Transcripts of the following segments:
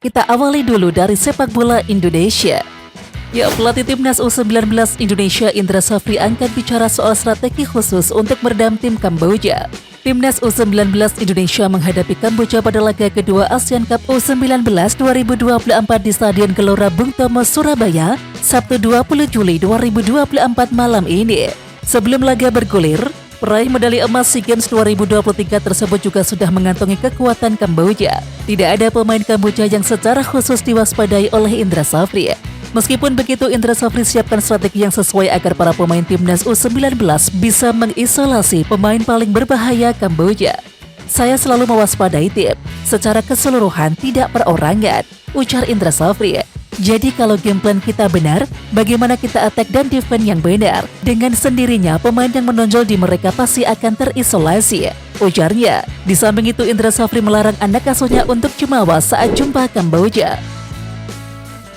kita awali dulu dari sepak bola Indonesia. Ya, pelatih timnas U19 Indonesia Indra Safri angkat bicara soal strategi khusus untuk meredam tim Kamboja. Timnas U19 Indonesia menghadapi Kamboja pada laga kedua Asian Cup U19 2024 di Stadion Gelora Bung Tomo, Surabaya, Sabtu 20 Juli 2024 malam ini. Sebelum laga bergulir, peraih medali emas SEA Games 2023 tersebut juga sudah mengantongi kekuatan Kamboja. Tidak ada pemain Kamboja yang secara khusus diwaspadai oleh Indra Safri. Meskipun begitu, Indra Safri siapkan strategi yang sesuai agar para pemain timnas U19 bisa mengisolasi pemain paling berbahaya Kamboja. Saya selalu mewaspadai tim secara keseluruhan, tidak perorangan, ujar Indra Safri. Jadi kalau game plan kita benar, bagaimana kita attack dan defense yang benar? Dengan sendirinya pemain yang menonjol di mereka pasti akan terisolasi, ujarnya. Di samping itu, Indra Safri melarang anak asuhnya untuk jumawa saat jumpa Kamboja.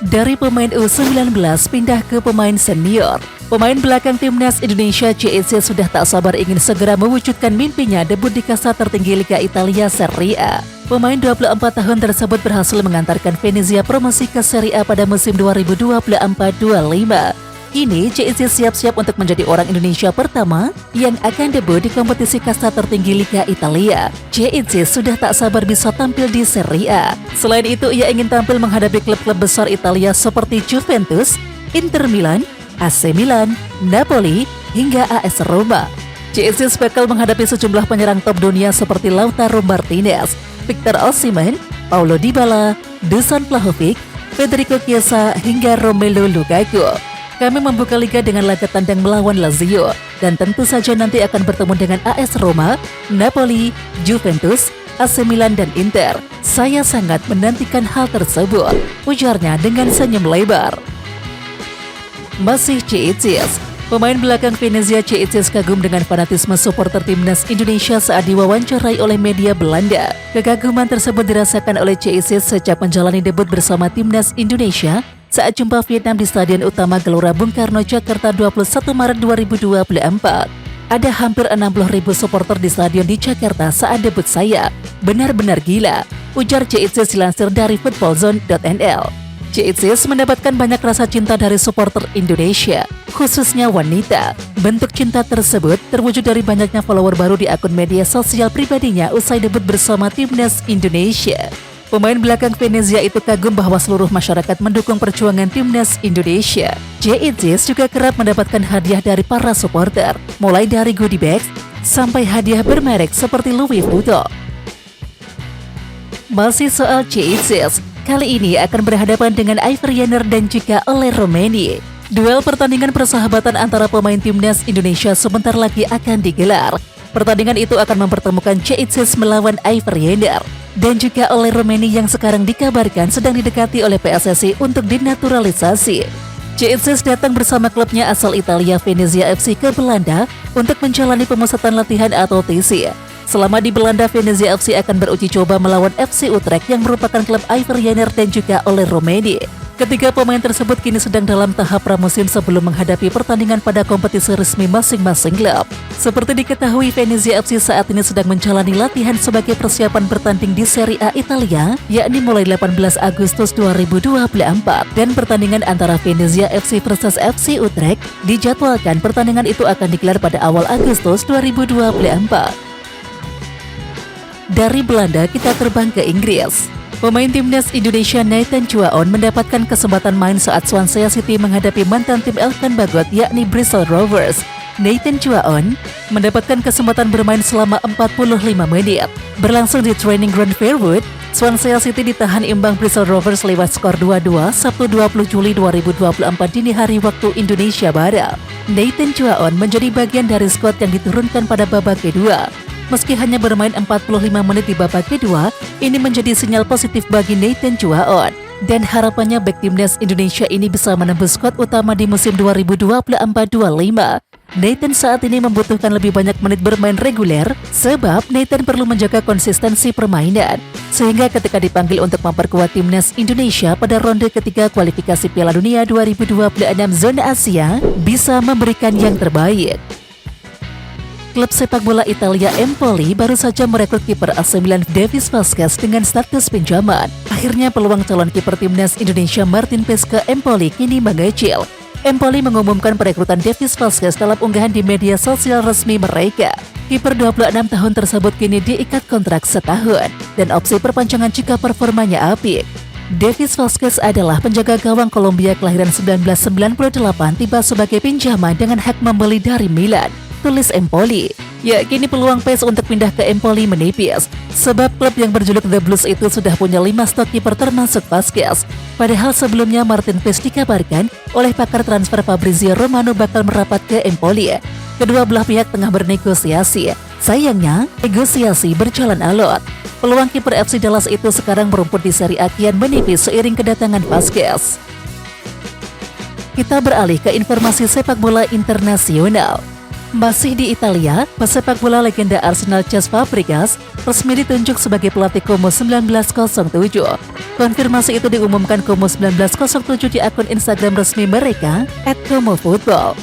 Dari pemain U19 pindah ke pemain senior. Pemain belakang timnas Indonesia JEC sudah tak sabar ingin segera mewujudkan mimpinya debut di kasta tertinggi Liga Italia Serie A. Pemain 24 tahun tersebut berhasil mengantarkan Venezia promosi ke Serie A pada musim 2024-25. Kini JEC siap-siap untuk menjadi orang Indonesia pertama yang akan debut di kompetisi kasta tertinggi Liga Italia. JEC sudah tak sabar bisa tampil di Serie A. Selain itu, ia ingin tampil menghadapi klub-klub besar Italia seperti Juventus, Inter Milan, AC Milan, Napoli, hingga AS Roma. JEC bakal menghadapi sejumlah penyerang top dunia seperti Lautaro Martinez, Victor Osimhen, Paulo Dybala, Dusan Vlahovic, Federico Chiesa, hingga Romelu Lukaku. Kami membuka liga dengan laga tandang melawan Lazio, dan tentu saja nanti akan bertemu dengan AS Roma, Napoli, Juventus, AC Milan, dan Inter. Saya sangat menantikan hal tersebut, ujarnya dengan senyum lebar. Masih JEC, pemain belakang Venezia JEC kagum dengan fanatisme supporter timnas Indonesia saat diwawancarai oleh media Belanda. Kekaguman tersebut dirasakan oleh JEC sejak menjalani debut bersama timnas Indonesia saat jumpa Vietnam di Stadion Utama Gelora Bung Karno, Jakarta 21 Maret 2024. Ada hampir 60.000 supporter di stadion di Jakarta saat debut saya. Benar-benar gila, ujar JEC dilansir dari footballzone.nl. JEC mendapatkan banyak rasa cinta dari supporter Indonesia, khususnya wanita. Bentuk cinta tersebut terwujud dari banyaknya follower baru di akun media sosial pribadinya usai debut bersama timnas Indonesia. Pemain belakang Venezia itu kagum bahwa seluruh masyarakat mendukung perjuangan timnas Indonesia. JEC juga kerap mendapatkan hadiah dari para supporter, mulai dari goodie bags sampai hadiah bermerek seperti Louis Vuitton. Masih soal JEC, kali ini akan berhadapan dengan Ivorianer dan juga oleh Romania. Duel pertandingan persahabatan antara pemain timnas Indonesia sebentar lagi akan digelar. Pertandingan itu akan mempertemukan JEC melawan Ivorianer dan juga oleh Romania yang sekarang dikabarkan sedang didekati oleh PSSI untuk dinaturalisasi. JEC datang bersama klubnya asal Italia Venezia FC ke Belanda untuk menjalani pemusatan latihan atau TC. Selama di Belanda, Venezia FC akan beruji coba melawan FC Utrecht yang merupakan klub Ivorianer dan juga oleh Romania. Ketiga pemain tersebut kini sedang dalam tahap pramusim sebelum menghadapi pertandingan pada kompetisi resmi masing-masing klub. Seperti diketahui, Venezia FC saat ini sedang menjalani latihan sebagai persiapan bertanding di Serie A Italia, yakni mulai 18 Agustus 2024, dan pertandingan antara Venezia FC versus FC Utrecht dijadwalkan pertandingan itu akan digelar pada awal Agustus 2024. Dari Belanda kita terbang ke Inggris. Pemain timnas Indonesia Nathan Chuaon mendapatkan kesempatan main saat Swansea City menghadapi mantan tim Elkan Bagot yakni Bristol Rovers. Nathan Chuaon mendapatkan kesempatan bermain selama 45 menit. Berlangsung di Training Ground Fairwood, Swansea City ditahan imbang Bristol Rovers lewat skor 2-2 Sabtu 20 Juli 2024 dini hari waktu Indonesia Barat. Nathan Chuaon menjadi bagian dari skuad yang diturunkan pada babak kedua. Meski hanya bermain 45 menit di babak kedua, ini menjadi sinyal positif bagi Nathan Chuaon. Dan harapannya bek timnas Indonesia ini bisa menembus skuad utama di musim 2024-25. Nathan saat ini membutuhkan lebih banyak menit bermain reguler, sebab Nathan perlu menjaga konsistensi permainan. Sehingga ketika dipanggil untuk memperkuat timnas Indonesia pada ronde ketiga kualifikasi Piala Dunia 2026 zona Asia, bisa memberikan yang terbaik. Klub sepak bola Italia Empoli baru saja merekrut kiper AC Milan Davis Vazquez dengan status pinjaman. Akhirnya peluang calon kiper timnas Indonesia Martin Paes ke Empoli kini mengecil. Empoli mengumumkan perekrutan Davis Vazquez dalam unggahan di media sosial resmi mereka. Kiper 26 tahun tersebut kini diikat kontrak setahun dan opsi perpanjangan jika performanya apik. Davis Vazquez adalah penjaga gawang Kolombia kelahiran 1998 tiba sebagai pinjaman dengan hak membeli dari Milan, tulis Empoli. Ya, kini peluang Paes untuk pindah ke Empoli menipis, sebab klub yang berjuluk The Blues itu sudah punya 5 stok kiper termasuk Vazquez. Padahal sebelumnya Martin Paes dikabarkan oleh pakar transfer Fabrizio Romano bakal merapat ke Empoli. Kedua belah pihak tengah bernegosiasi. Sayangnya, negosiasi berjalan alot. Peluang kiper FC Dallas itu sekarang merumput di Serie A kian menipis seiring kedatangan Vazquez. Kita beralih ke informasi sepak bola internasional. Masih di Italia, pesepak bola legenda Arsenal Cesc Fabregas resmi ditunjuk sebagai pelatih Como 1907. Konfirmasi itu diumumkan Como 1907 di akun Instagram resmi mereka @ComoFootball.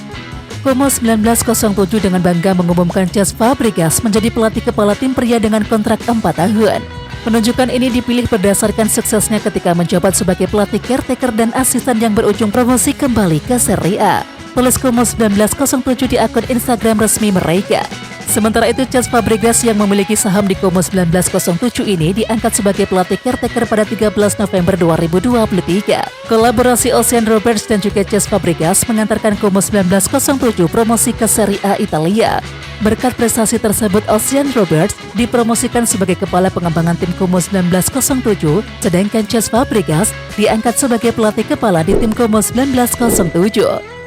Como 1907 dengan bangga mengumumkan Cesc Fabregas menjadi pelatih kepala tim pria dengan kontrak 4 tahun. Penunjukan ini dipilih berdasarkan suksesnya ketika menjabat sebagai pelatih caretaker dan asisten yang berujung promosi kembali ke Serie A. Tulis Como 1907 di akun Instagram resmi mereka. Sementara itu, Cesc Fabregas yang memiliki saham di Como 1907 ini diangkat sebagai pelatih caretaker pada 13 November 2023. Kolaborasi Ocean Roberts dan juga Cesc Fabregas mengantarkan Como 1907 promosi ke Serie A Italia. Berkat prestasi tersebut, Ocean Roberts dipromosikan sebagai kepala pengembangan tim Como 1907, sedangkan Cesc Fabregas diangkat sebagai pelatih kepala di tim Como 1907.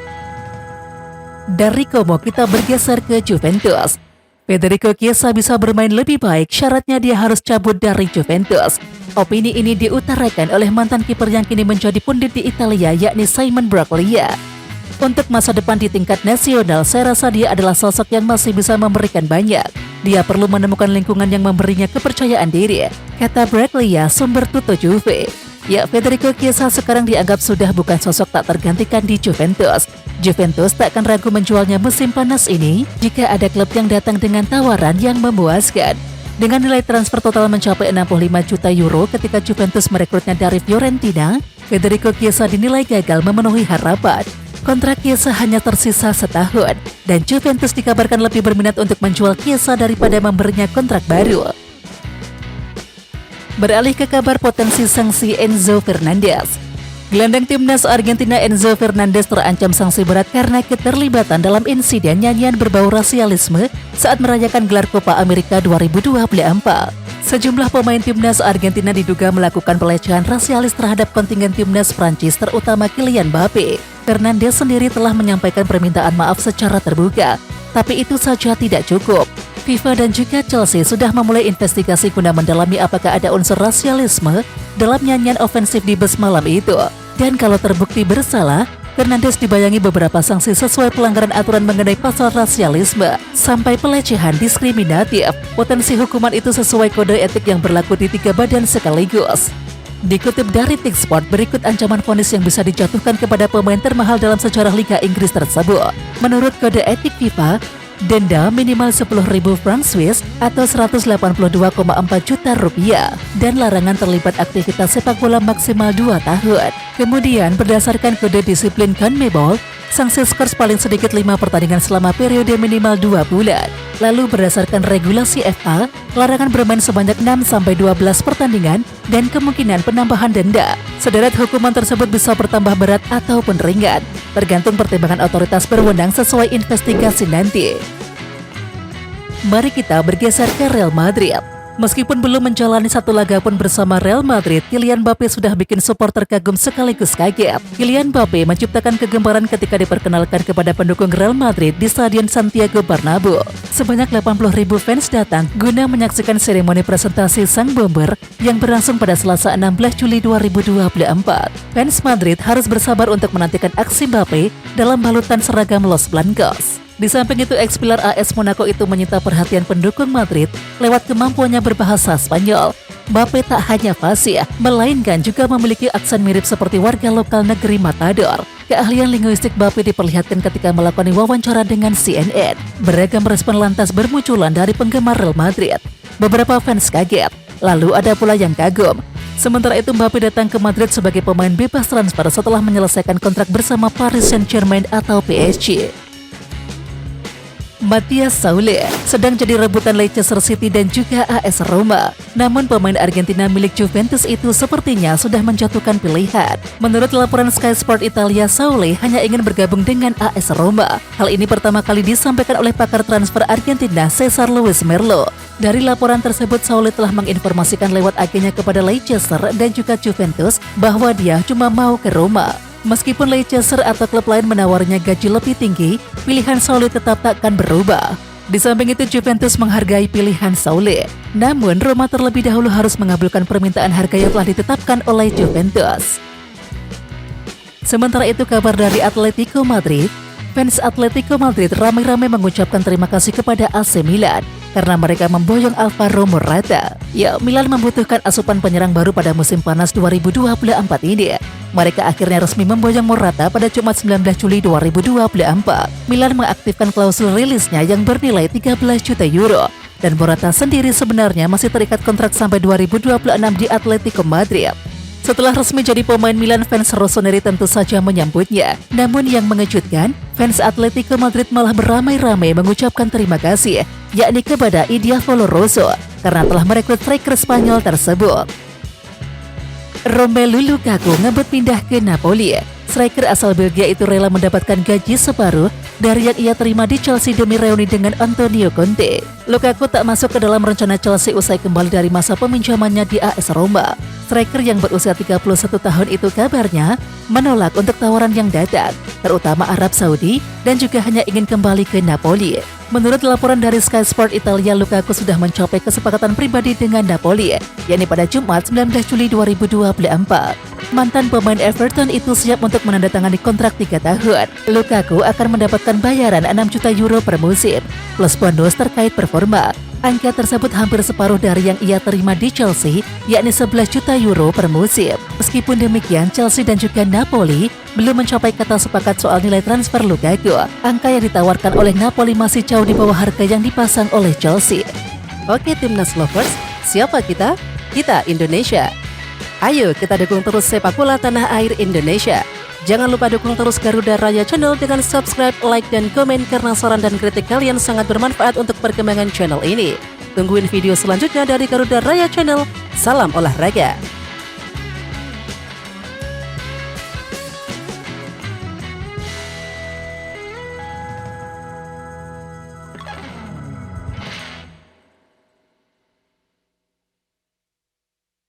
Dari Como kita bergeser ke Juventus. Federico Chiesa bisa bermain lebih baik, syaratnya dia harus cabut dari Juventus. Opini ini diutarakan oleh mantan kiper yang kini menjadi pundit di Italia, yakni Simon Broglia. Untuk masa depan di tingkat nasional, saya rasa dia adalah sosok yang masih bisa memberikan banyak. Dia perlu menemukan lingkungan yang memberinya kepercayaan diri, kata Broglia, sumber Tutto Juve. Ya, Federico Chiesa sekarang dianggap sudah bukan sosok tak tergantikan di Juventus. Juventus tak akan ragu menjualnya musim panas ini jika ada klub yang datang dengan tawaran yang memuaskan. Dengan nilai transfer total mencapai 65 juta euro ketika Juventus merekrutnya dari Fiorentina, Federico Chiesa dinilai gagal memenuhi harapan. Kontrak Chiesa hanya tersisa setahun, dan Juventus dikabarkan lebih berminat untuk menjual Chiesa daripada memberinya kontrak baru. Beralih ke kabar potensi sanksi Enzo Fernandez. Gelandang timnas Argentina Enzo Fernandez terancam sanksi berat karena keterlibatan dalam insiden nyanyian berbau rasialisme saat merayakan gelar Copa America 2024. Sejumlah pemain timnas Argentina diduga melakukan pelecehan rasialis terhadap kontingen timnas Prancis, terutama Kylian Mbappe. Fernandez sendiri telah menyampaikan permintaan maaf secara terbuka, tapi itu saja tidak cukup. FIFA dan juga Chelsea sudah memulai investigasi guna mendalami apakah ada unsur rasialisme dalam nyanyian ofensif di bus malam itu. Dan kalau terbukti bersalah, Fernandez dibayangi beberapa sanksi sesuai pelanggaran aturan mengenai pasal rasialisme sampai pelecehan diskriminatif. Potensi hukuman itu sesuai kode etik yang berlaku di 3 badan sekaligus. Dikutip dari Tiksport, berikut ancaman vonis yang bisa dijatuhkan kepada pemain termahal dalam sejarah Liga Inggris tersebut. Menurut kode etik FIFA, denda minimal 10.000 franc Swiss atau 182,4 juta rupiah dan larangan terlibat aktivitas sepak bola maksimal 2 tahun. Kemudian berdasarkan kode disiplin CONMEBOL, sanksi skor paling sedikit 5 pertandingan selama periode minimal 2 bulan. Lalu berdasarkan regulasi FA, larangan bermain sebanyak 6-12 pertandingan dan kemungkinan penambahan denda. Sederet hukuman tersebut bisa bertambah berat ataupun ringan, tergantung pertimbangan otoritas berwenang sesuai investigasi nanti. Mari kita bergeser ke Real Madrid. Meskipun belum menjalani satu laga pun bersama Real Madrid, Kylian Mbappe sudah bikin supporter kagum sekaligus kaget. Kylian Mbappe menciptakan kegemaran ketika diperkenalkan kepada pendukung Real Madrid di Stadion Santiago Bernabeu. Sebanyak 80.000 fans datang guna menyaksikan seremoni presentasi sang bomber yang berlangsung pada Selasa 16 Juli 2024. Fans Madrid harus bersabar untuk menantikan aksi Mbappe dalam balutan seragam Los Blancos. Di samping itu, ex-pilar AS Monaco itu menyita perhatian pendukung Madrid lewat kemampuannya berbahasa Spanyol. Mbappe tak hanya fasih, melainkan juga memiliki aksen mirip seperti warga lokal negeri Matador. Keahlian linguistik Mbappe diperlihatkan ketika melakukan wawancara dengan CNN. Beragam respon lantas bermunculan dari penggemar Real Madrid. Beberapa fans kaget, lalu ada pula yang kagum. Sementara itu Mbappe datang ke Madrid sebagai pemain bebas transfer setelah menyelesaikan kontrak bersama Paris Saint-Germain atau PSG. Matías Soulé sedang jadi rebutan Leicester City dan juga AS Roma. Namun pemain Argentina milik Juventus itu sepertinya sudah menjatuhkan pilihan. Menurut laporan Sky Sport Italia, Soulé hanya ingin bergabung dengan AS Roma. Hal ini pertama kali disampaikan oleh pakar transfer Argentina Cesar Luis Merlo. Dari laporan tersebut, Soulé telah menginformasikan lewat agennya kepada Leicester dan juga Juventus bahwa dia cuma mau ke Roma. Meskipun Leicester atau klub lain menawarnya gaji lebih tinggi, pilihan Soulé tetap takkan berubah. Di samping itu, Juventus menghargai pilihan Soulé. Namun, Roma terlebih dahulu harus mengabulkan permintaan harga yang telah ditetapkan oleh Juventus. Sementara itu, kabar dari Atletico Madrid, fans Atletico Madrid ramai-ramai mengucapkan terima kasih kepada AC Milan karena mereka memboyong Alvaro Morata. Ya, Milan membutuhkan asupan penyerang baru pada musim panas 2024 ini. Mereka akhirnya resmi memboyong Morata pada Jumat 19 Juli 2024. Milan mengaktifkan klausul rilisnya yang bernilai 13 juta euro. Dan Morata sendiri sebenarnya masih terikat kontrak sampai 2026 di Atletico Madrid. Setelah resmi jadi pemain Milan, fans Rossoneri tentu saja menyambutnya. Namun yang mengejutkan, fans Atletico Madrid malah beramai-ramai mengucapkan terima kasih, yakni kepada Diavolo Rosso, karena telah merekrut striker Spanyol tersebut. Romelu Lukaku ngebut pindah ke Napoli. Striker asal Belgia itu rela mendapatkan gaji separuh dari yang ia terima di Chelsea demi reuni dengan Antonio Conte. Lukaku tak masuk ke dalam rencana Chelsea usai kembali dari masa peminjamannya di AS Roma. Striker yang berusia 31 tahun itu kabarnya menolak untuk tawaran yang datang, terutama Arab Saudi, dan juga hanya ingin kembali ke Napoli. Menurut laporan dari Sky Sport Italia, Lukaku sudah mencapai kesepakatan pribadi dengan Napoli, yakni pada Jumat 19 Juli 2024. Mantan pemain Everton itu siap untuk menandatangani kontrak 3 tahun. Lukaku akan mendapatkan bayaran 6 juta euro per musim, plus bonus terkait performa. Angka tersebut hampir separuh dari yang ia terima di Chelsea, yakni 11 juta euro per musim. Meskipun demikian, Chelsea dan juga Napoli belum mencapai kata sepakat soal nilai transfer Lukaku. Angka yang ditawarkan oleh Napoli masih jauh di bawah harga yang dipasang oleh Chelsea. Oke Timnas Lovers, siapa kita? Kita Indonesia. Ayo kita dukung terus sepak bola tanah air Indonesia. Jangan lupa dukung terus Garuda Raya Channel dengan subscribe, like, dan komen karena saran dan kritik kalian sangat bermanfaat untuk perkembangan channel ini. Tungguin video selanjutnya dari Garuda Raya Channel. Salam olahraga.